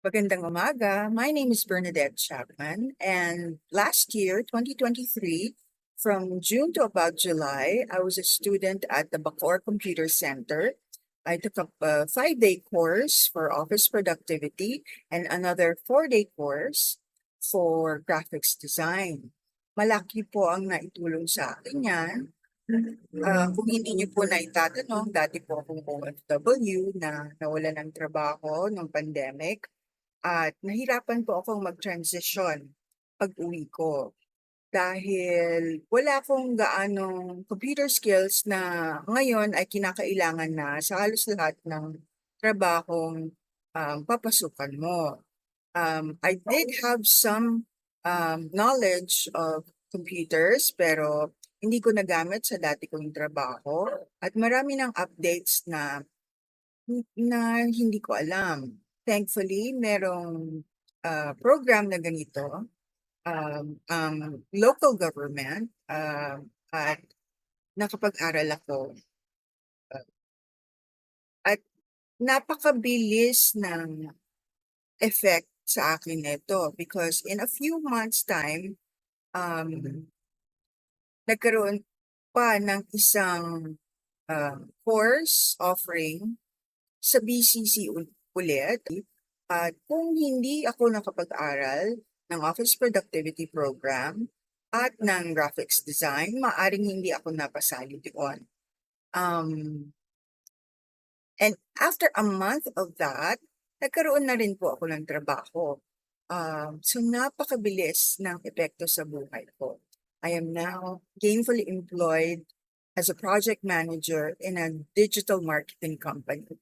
Magandang umaga. My name is Bernadette Chapman, and last year, 2023, from June to about July, I was a student at the Bacoor Computer Center. I took up a 5-day course for office productivity and another 4-day course for graphics design. Malaki po ang naitulong sa akin yan. Kung hindi niyo po naitatanong, dati po akong OFW na nawalan ng trabaho ng pandemic. At nahirapan po akong mag-transition pag-uwi ko dahil wala akong gaanong computer skills na ngayon ay kinakailangan na sa halos lahat ng trabahong papasukan mo. I did have some knowledge of computers pero hindi ko nagamit sa dati kong trabaho at marami ng updates na hindi ko alam. Thankfully, merong program na ganito, ang local government, at nakapag-aral ako. At napakabilis ng effect sa akin nito because in a few months' time, nagkaroon pa ng isang course offering sa BCC ulit. At kung hindi ako nakapag-aral ng Office Productivity Program at ng graphics design, maaring hindi ako napasali doon. And after a month of that, nagkaroon na rin po ako ng trabaho. So napakabilis ng epekto sa buhay ko. I am now gainfully employed as a project manager in a digital marketing company.